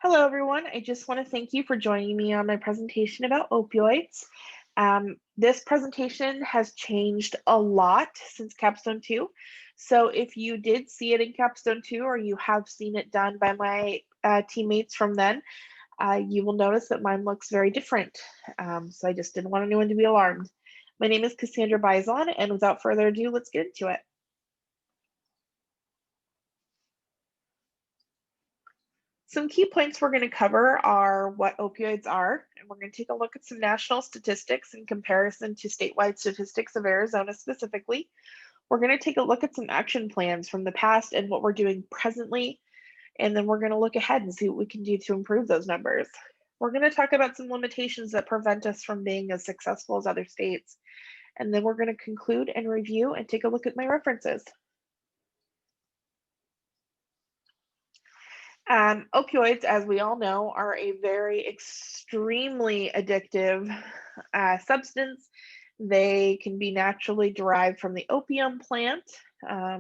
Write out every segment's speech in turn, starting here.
Hello, everyone. I just want to thank you for joining me on my presentation about opioids. This presentation has changed a lot since Capstone 2. So if you did see it in Capstone 2 or you have seen it done by my teammates from then, you will notice that mine looks very different. So I just didn't want anyone to be alarmed. My name is Cassandra Bison, and without further ado, let's get into it. Some key points we're going to cover are what opioids are, and we're going to take a look at some national statistics in comparison to statewide statistics of Arizona specifically. We're going to take a look at some action plans from the past and what we're doing presently, and then we're going to look ahead and see what we can do to improve those numbers. We're going to talk about some limitations that prevent us from being as successful as other states, and then we're going to conclude and review and take a look at my references. Opioids, as we all know, are a very extremely addictive substance. They can be naturally derived from the opium plant.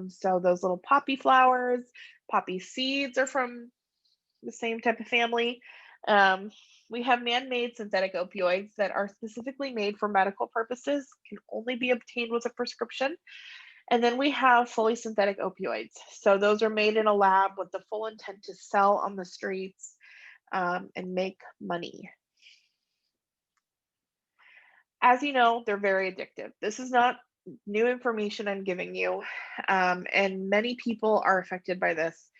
So those little poppy flowers, poppy seeds are from the same type of family. We have man-made synthetic opioids that are specifically made for medical purposes, can only be obtained with a prescription. And then we have fully synthetic opioids. So those are made in a lab with the full intent to sell on the streets and make money. As you know, they're very addictive. This is not new information I'm giving you, and many people are affected by this.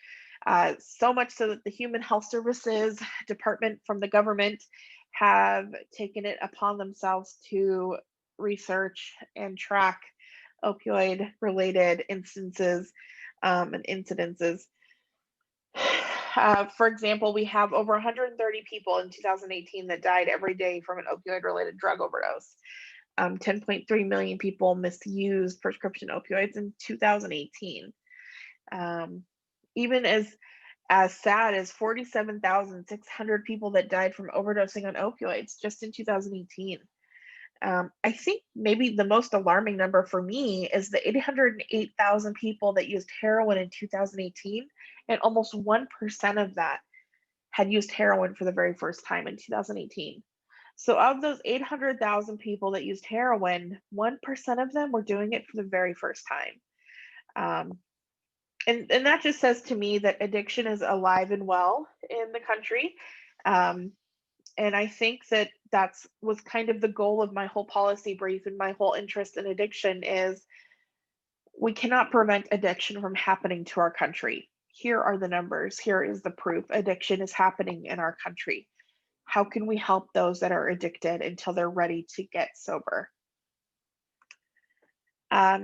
So much so that the Human Health Services Department from the government have taken it upon themselves to research and track opioid related instances and incidences. For example, we have over 130 people in 2018 that died every day from an opioid related drug overdose. 10.3 million people misused prescription opioids in 2018. Even as sad as 47,600 people that died from overdosing on opioids just in 2018. I think maybe the most alarming number for me is the 808,000 people that used heroin in 2018, and almost 1% of that had used heroin for the very first time in 2018. So, of those 800,000 people that used heroin, 1% of them were doing it for the very first time. And that just says to me that addiction is alive and well in the country. And I think that was kind of the goal of my whole policy brief and my whole interest in addiction is we cannot prevent addiction from happening to our country. Here are the numbers. Here is the proof. Addiction is happening in our country. How can we help those that are addicted until they're ready to get sober? A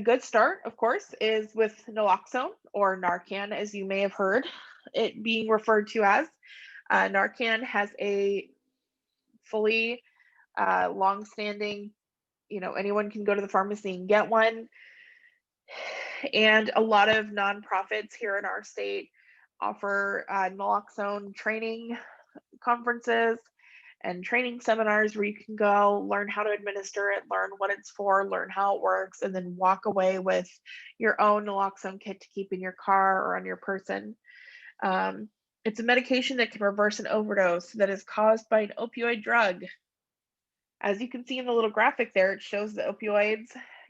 good start, of course, is with naloxone or Narcan, as you may have heard it being referred to as. Narcan has a fully long-standing, anyone can go to the pharmacy and get one. And a lot of nonprofits here in our state offer naloxone training conferences and training seminars where you can go learn how to administer it, learn what it's for, learn how it works, and then walk away with your own naloxone kit to keep in your car or on your person. It's a medication that can reverse an overdose that is caused by an opioid drug. As you can see in the little graphic there, it shows the opioids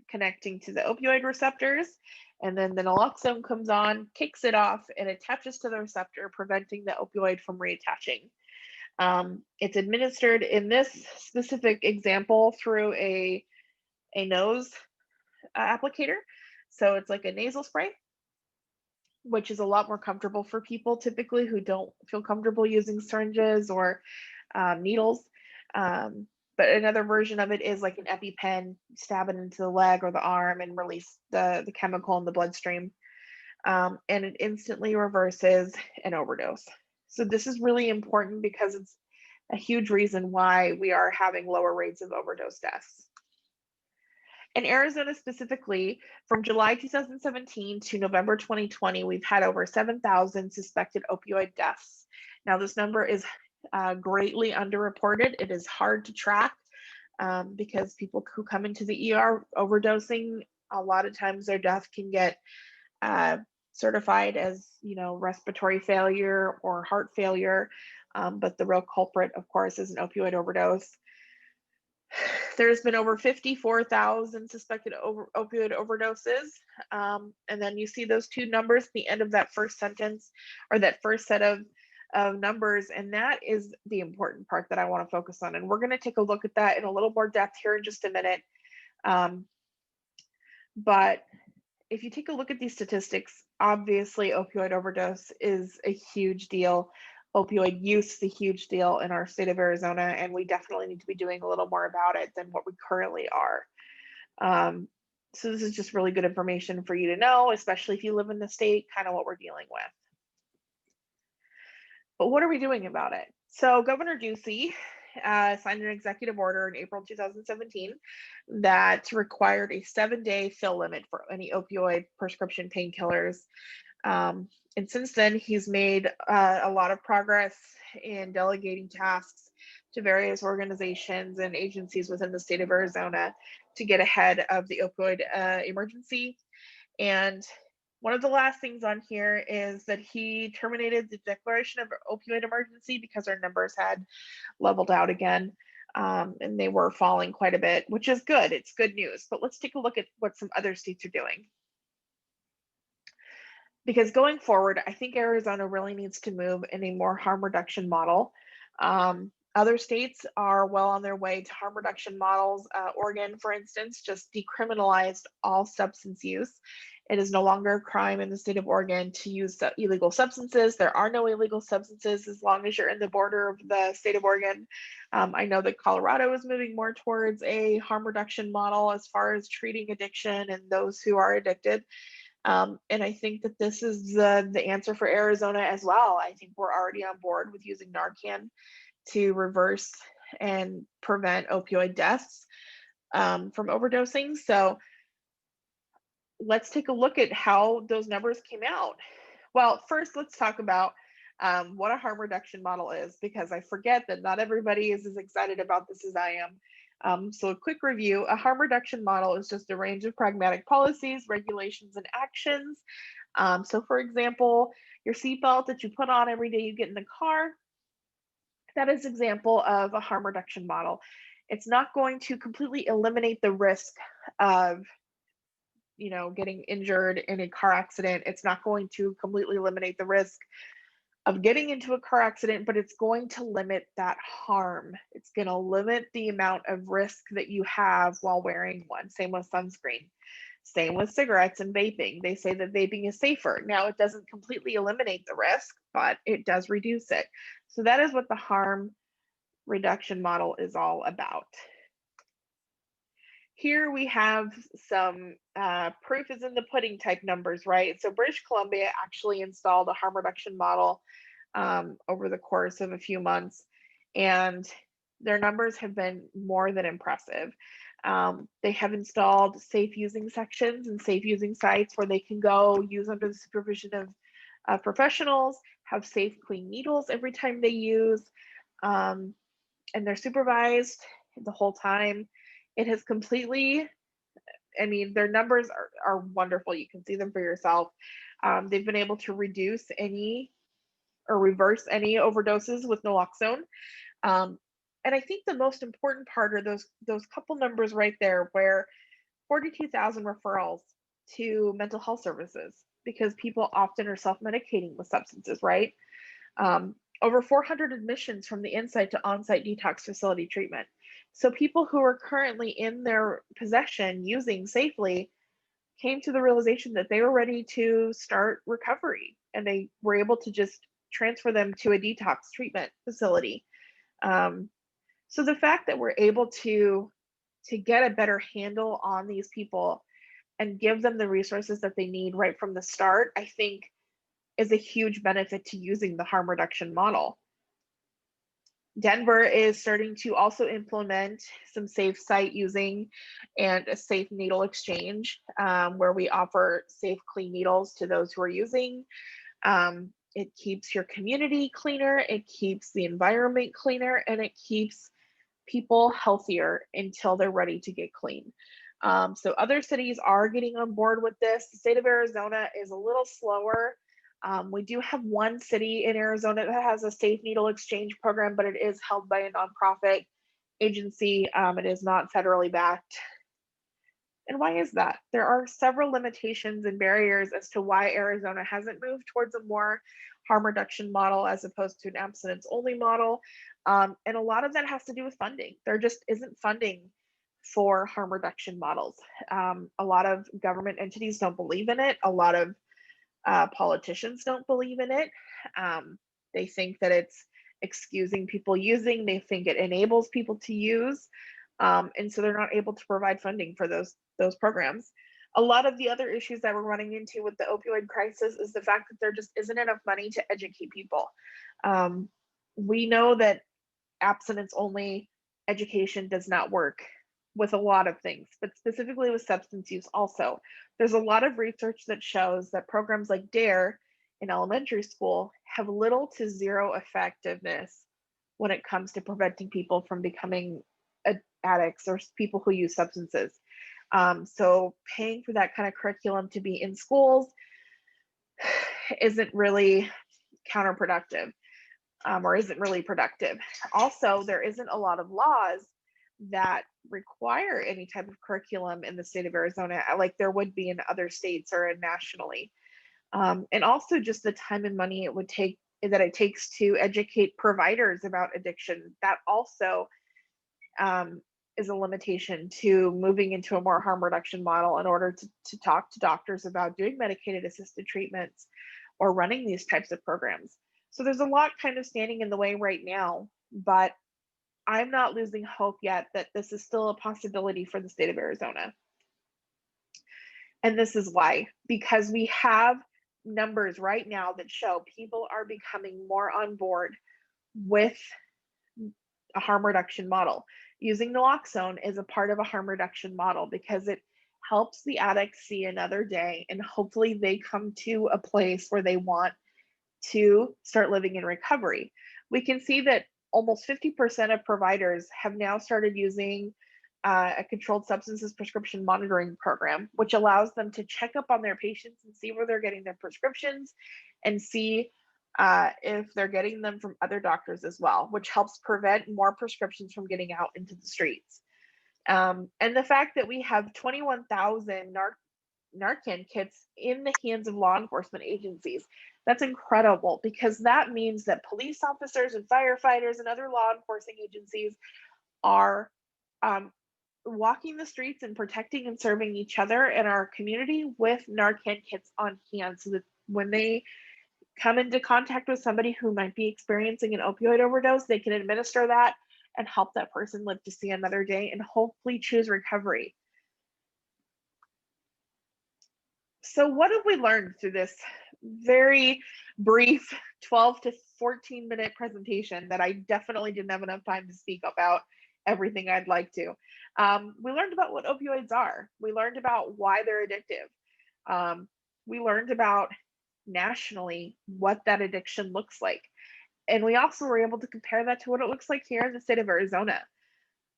connecting to the opioid receptors, and then the naloxone comes on, kicks it off, and attaches to the receptor, preventing the opioid from reattaching. It's administered in this specific example through a nose applicator. So it's like a nasal spray, which is a lot more comfortable for people typically who don't feel comfortable using syringes or needles. But another version of it is like an EpiPen, stab it into the leg or the arm and release the chemical in the bloodstream. And it instantly reverses an overdose. So this is really important because it's a huge reason why we are having lower rates of overdose deaths. In Arizona specifically, from July 2017 to November 2020, we've had over 7,000 suspected opioid deaths. Now, this number is greatly underreported. It is hard to track because people who come into the ER overdosing, a lot of times their death can get certified as, respiratory failure or heart failure. But the real culprit, of course, is an opioid overdose. There's been over 54,000 suspected opioid overdoses. And then you see those two numbers at the end of that first sentence, or that first set of numbers. And that is the important part that I want to focus on. And we're going to take a look at that in a little more depth here in just a minute. But if you take a look at these statistics, obviously opioid overdose is a huge deal. Opioid use is a huge deal in our state of Arizona, and we definitely need to be doing a little more about it than what we currently are. So this is just really good information for you to know, especially if you live in the state, kind of what we're dealing with. But what are we doing about it? So Governor Ducey signed an executive order in April 2017 that required a 7-day fill limit for any opioid prescription painkillers. And since then, he's made a lot of progress in delegating tasks to various organizations and agencies within the state of Arizona to get ahead of the opioid emergency. And one of the last things on here is that he terminated the declaration of opioid emergency because our numbers had leveled out again, and they were falling quite a bit, which is good. It's good news. But let's take a look at what some other states are doing. Because going forward, I think Arizona really needs to move in a more harm reduction model. Other states are well on their way to harm reduction models. Oregon, for instance, just decriminalized all substance use. It is no longer a crime in the state of Oregon to use illegal substances. There are no illegal substances as long as you're in the border of the state of Oregon. I know that Colorado is moving more towards a harm reduction model as far as treating addiction and those who are addicted. And I think that this is the answer for Arizona as well. I think we're already on board with using Narcan to reverse and prevent opioid deaths from overdosing. So let's take a look at how those numbers came out. Well, first, let's talk about what a harm reduction model is, because I forget that not everybody is as excited about this as I am. So a quick review, a harm reduction model is just a range of pragmatic policies, regulations, and actions. So for example, your seatbelt that you put on every day you get in the car, that is an example of a harm reduction model. It's not going to completely eliminate the risk of getting injured in a car accident. It's not going to completely eliminate the risk of getting into a car accident, but it's going to limit that harm. It's going to limit the amount of risk that you have while wearing one. Same with sunscreen. Same with cigarettes and vaping. They say that vaping is safer. Now, it doesn't completely eliminate the risk, but it does reduce it. So that is what the harm reduction model is all about. Here we have some proof is in the pudding type numbers, right? So British Columbia actually installed a harm reduction model over the course of a few months, and their numbers have been more than impressive. They have installed safe using sections and safe using sites where they can go use under the supervision of professionals, have safe, clean needles every time they use, and they're supervised the whole time. It has completely, their numbers are wonderful. You can see them for yourself. They've been able to reduce any or reverse any overdoses with naloxone. And I think the most important part are those couple numbers right there, where 42,000 referrals to mental health services, because people often are self-medicating with substances, right? Over 400 admissions from the inside to on-site detox facility treatment. So people who are currently in their possession using safely came to the realization that they were ready to start recovery, and they were able to just transfer them to a detox treatment facility. So the fact that we're able to get a better handle on these people and give them the resources that they need right from the start, I think is a huge benefit to using the harm reduction model. Denver is starting to also implement some safe site using and a safe needle exchange, where we offer safe, clean needles to those who are using. It keeps your community cleaner, it keeps the environment cleaner, and it keeps people healthier until they're ready to get clean. So other cities are getting on board with this. The state of Arizona is a little slower. We do have one city in Arizona that has a safe needle exchange program, but it is held by a nonprofit agency. It is not federally backed. And why is that? There are several limitations and barriers as to why Arizona hasn't moved towards a more harm reduction model as opposed to an abstinence only model. And a lot of that has to do with funding. There just isn't funding for harm reduction models. A lot of government entities don't believe in it. A lot of politicians don't believe in it. They think that it's excusing people using, they think it enables people to use. And so they're not able to provide funding for those programs. A lot of the other issues that we're running into with the opioid crisis is the fact that there just isn't enough money to educate people. We know that abstinence only education does not work with a lot of things, but specifically with substance use also. There's a lot of research that shows that programs like DARE in elementary school have little to zero effectiveness when it comes to preventing people from becoming addicts or people who use substances. So paying for that kind of curriculum to be in schools isn't really counterproductive, or isn't really productive. Also, there isn't a lot of laws that require any type of curriculum in the state of Arizona, like there would be in other states or nationally. And also just the time and money it would take that it takes to educate providers about addiction. That also is a limitation to moving into a more harm reduction model in order to talk to doctors about doing medicated assisted treatments or running these types of programs. So there's a lot kind of standing in the way right now, but I'm not losing hope yet that this is still a possibility for the state of Arizona. And this is why, because we have numbers right now that show people are becoming more on board with a harm reduction model. Using naloxone is a part of a harm reduction model because it helps the addict see another day and hopefully they come to a place where they want to start living in recovery. We can see that almost 50% of providers have now started using a controlled substances prescription monitoring program, which allows them to check up on their patients and see where they're getting their prescriptions and see if they're getting them from other doctors as well, which helps prevent more prescriptions from getting out into the streets. And the fact that we have 21,000 Narcan kits in the hands of law enforcement agencies. That's incredible because that means that police officers and firefighters and other law enforcement agencies are walking the streets and protecting and serving each other in our community with Narcan kits on hand so that when they come into contact with somebody who might be experiencing an opioid overdose, they can administer that and help that person live to see another day and hopefully choose recovery. So what have we learned through this very brief 12 to 14 minute presentation that I definitely didn't have enough time to speak about everything I'd like to? We learned about what opioids are. We learned about why they're addictive. We learned about nationally what that addiction looks like. And we also were able to compare that to what it looks like here in the state of Arizona.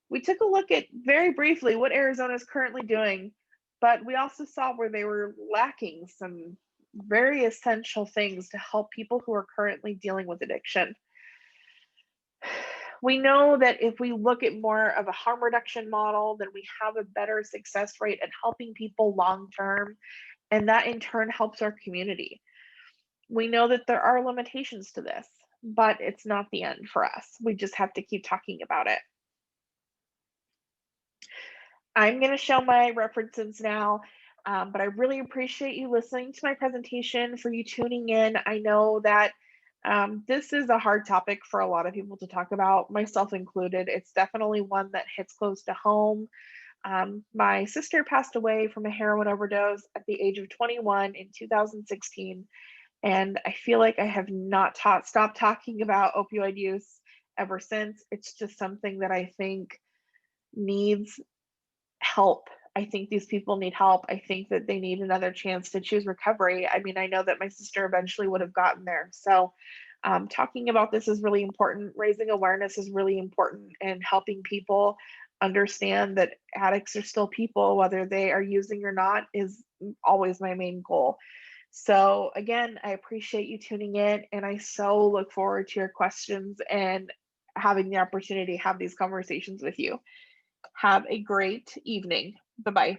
We took a look at very briefly what Arizona is currently doing, but we also saw where they were lacking some very essential things to help people who are currently dealing with addiction. We know that if we look at more of a harm reduction model, then we have a better success rate at helping people long term, and that in turn helps our community. We know that there are limitations to this, but it's not the end for us. We just have to keep talking about it. I'm going to show my references now, but I really appreciate you listening to my presentation, for you tuning in. I know that this is a hard topic for a lot of people to talk about, myself included. It's definitely one that hits close to home. My sister passed away from a heroin overdose at the age of 21 in 2016, and I feel like I have not stopped talking about opioid use ever since. It's just something that I think needs help. I think these people need help. I think that they need another chance to choose recovery. I mean, I know that my sister eventually would have gotten there. So talking about this is really important. Raising awareness is really important, and helping people understand that addicts are still people, whether they are using or not, is always my main goal. So, again, I appreciate you tuning in, and I so look forward to your questions and having the opportunity to have these conversations with you. Have a great evening. Bye bye.